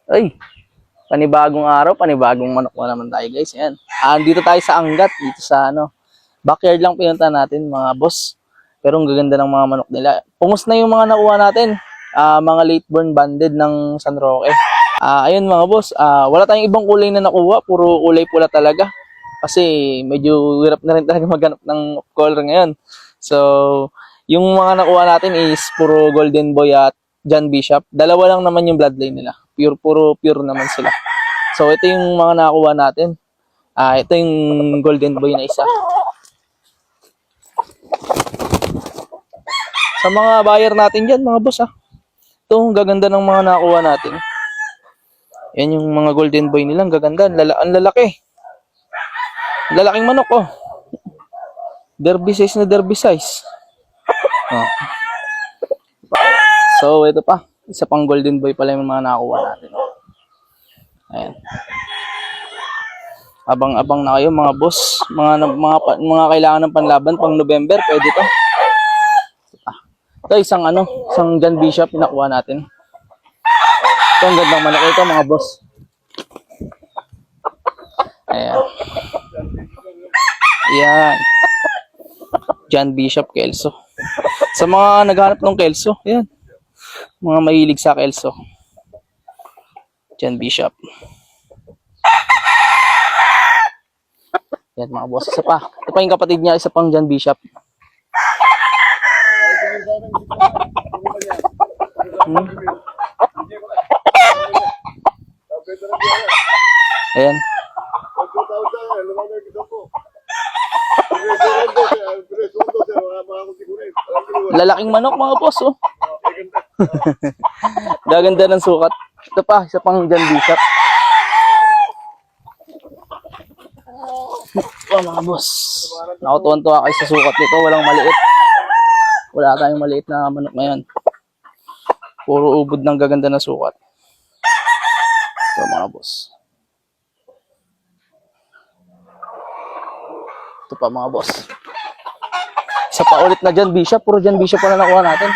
Ay, panibagong araw, panibagong manok na naman tayo guys. Ayan. Dito tayo sa Angat, dito sa backyard lang pinunta natin mga boss. Pero ang gaganda ng mga manok nila. Pungos na yung mga nakuha natin. Mga late born banded ng San Roque. Ayun mga boss, wala tayong ibang kulay na nakuha, puro kulay pula talaga. Kasi medyo hirap na rin talaga maghanap ng color ngayon. So, yung mga nakuha natin is puro Golden Boy at John Bishop. Dalawa lang naman yung bloodline nila. Puro pure naman sila. So, ito yung mga nakuha natin. Ito yung Golden Boy na isa. Sa mga buyer natin dyan, mga boss ito, ang gaganda ng mga nakuha natin. Yan yung mga Golden Boy nilang gaganda. Ang lalaki. Lalaking manok, oh. Derby size na derby size. So, ito pa. Isa pang Golden Boy pala yung mga nakuha natin. Ayan. Abang-abang na kayo, mga boss. Mga kailangan ng panlaban pang November, pwede to. Ito, isang John Bishop nakuha natin. Ito, ang gandang manok ito, mga boss. Ayan. Ayan. John Bishop Kelso. Sa mga naghanap ng Kelso, ayan. Mga mahilig sa Kelso. John Bishop. Yan mga boss. Isa pa. Ito pa yung kapatid niya. Isa pang John Bishop. Ayan. Lalaking manok mga boss, oh. Gaganda ng sukat. Ito pa, isa pang John Bishop. Mga boss. Nakutuwan-tuwa kayo sa sukat nito. Walang maliit. Wala tayong maliit na manok ngayon. Puro ubod ng gaganda na sukat. Ito mga boss. Ito pa mga boss. Isa pa ulit na John Bishop. Puro John Bishop pa na nakuha natin.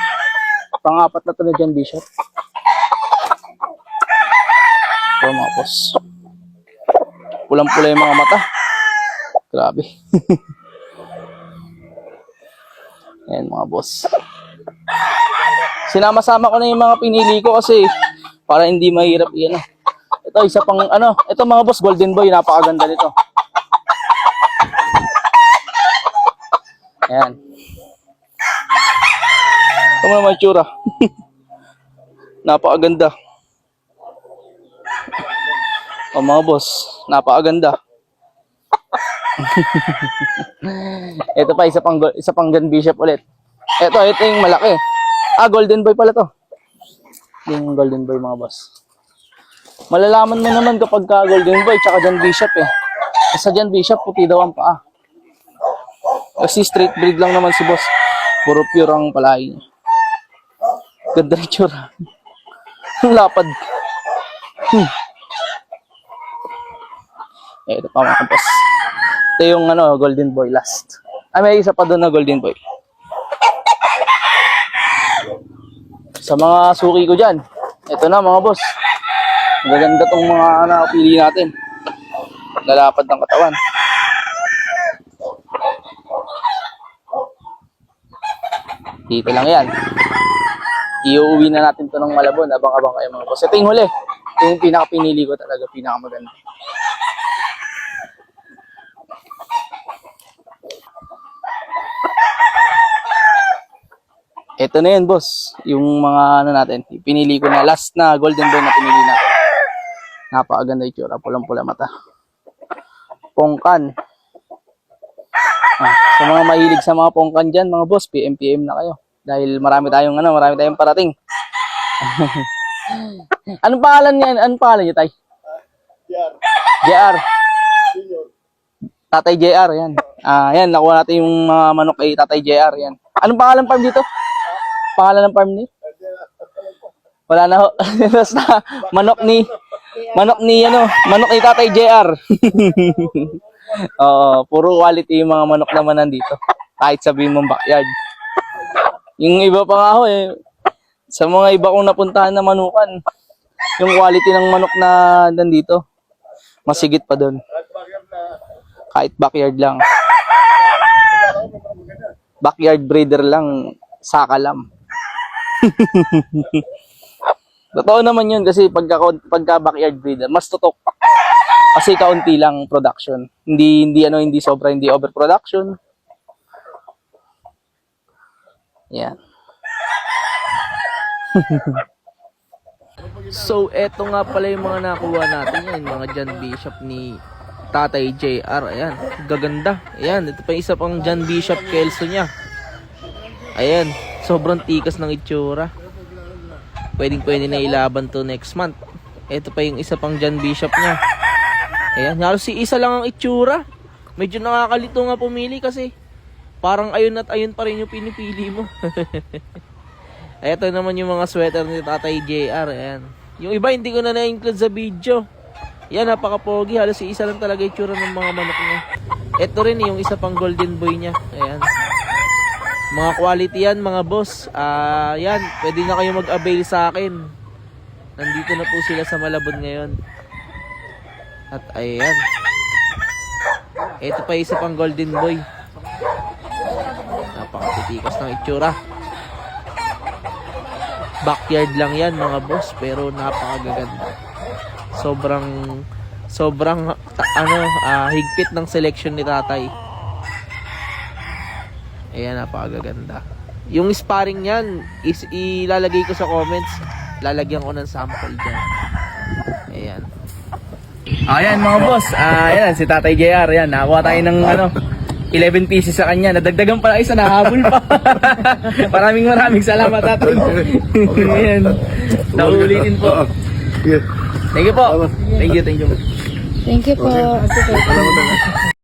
Pang-apat na ito na John Bishop. Ito mga boss. Pulang-pula yung mga mata. Grabe. Ayan mga boss. Sinama-sama ko na yung mga pinili ko kasi para hindi mahirap yan. Ito isa pang ito mga boss, Golden Boy, napakaganda nito. Ayan. Ito mo naman itsura. Napakaganda. O mga boss, napakaganda. Ito pa, isa pang John Bishop ulit. Ito yung malaki. Golden Boy pala to. Yung Golden Boy mga boss. Malalaman mo naman kapag ka Golden Boy tsaka John Bishop eh. Sa John Bishop, puti daw ang paa. Kasi straight breed lang naman si boss. Puro pure ang palay niya. Ganda rin tsura. Ang lapad. Ito pa mga boss. Ito yung Golden Boy last. May isa pa doon na Golden Boy. Sa mga suki ko dyan, ito na mga boss. Maganda tong mga napili natin. Lalapad ng katawan. Dito lang yan. Iuwi na natin to ng Malabon. Abang-abang kayo mga boss. Ito yung huli. Ito yung pinaka-pinili ko talaga. Pinaka-maganda. Ito na yun, boss. Yung mga natin. Pinili ko na. Last na Golden Boy na pinili natin. Napakaganda yung tsura. Pulang-pula mata. Pongkan. Sa mga mahilig sa mga pongkan dyan, mga boss, PM na kayo. Dahil marami tayong parating. Anong pangalan niya? Anong pangalan niya, tay? JR. Tatay JR, yan. Yan, nakuha natin yung mga manok kay Tatay JR, yan. Anong pangalan farm dito? Pangalan ng farm niya? Wala na ho. Basta manok ni Tatay JR. Puro quality yung mga manok naman nandito. Kahit sabihin mong backyard. Yung iba pa nga ho sa mga iba kong napuntahan na manukan, yung quality ng manok na nandito, masigit pa doon. Kahit backyard lang. Backyard breeder lang, sakalam. Totoo naman yun kasi pagka backyard breeder, mas tutok pa. Kasi kaunti lang production. Hindi sobra, hindi overproduction. Yan. So, eto nga pala yung mga nakuha natin yan, mga John Bishop ni Tatay JR. Ayan, gaganda. Ayan, ito pa isa pang John Bishop Kelso niya. Ayan, sobrang tikas ng itsura. Pwede na ilaban to next month. Ito pa yung isa pang John Bishop niya. Ayan, halos si isa lang ang itsura. Medyo nakakalito nga pumili kasi parang ayun at ayun pa rin yung pinipili mo. Ito naman yung mga sweater ni Tatay JR. Ayan. Yung iba hindi ko na include sa video. Yan, napaka-pogi. Halos si isa lang talaga itsura ng mga manok niya. Ito rin yung isa pang golden boy niya. Ayan. Mga quality yan, mga boss. Yan, pwede na kayo mag-avail sa akin. Nandito na po sila sa Malabon ngayon. At ayan. Ito pa isa pang golden boy. Napakatitikas ng itsura. Backyard lang yan, mga boss, pero napakagaganda. Sobrang higpit ng selection ni Tatay. Ayan, napakaganda. Yung sparring niyan, ilalagay ko sa comments. Lalagyan ko ng sample dyan. Ayan. Ayan, mga boss. Ayan, si Tatay JR. Ayan, nakakuha tayo ng 11 pieces sa kanya. Nadagdagan pala isa, nahabol pa. Maraming salamat, Tatay. Ayan. Naulitin po. Thank you po. Thank you. Thank you po.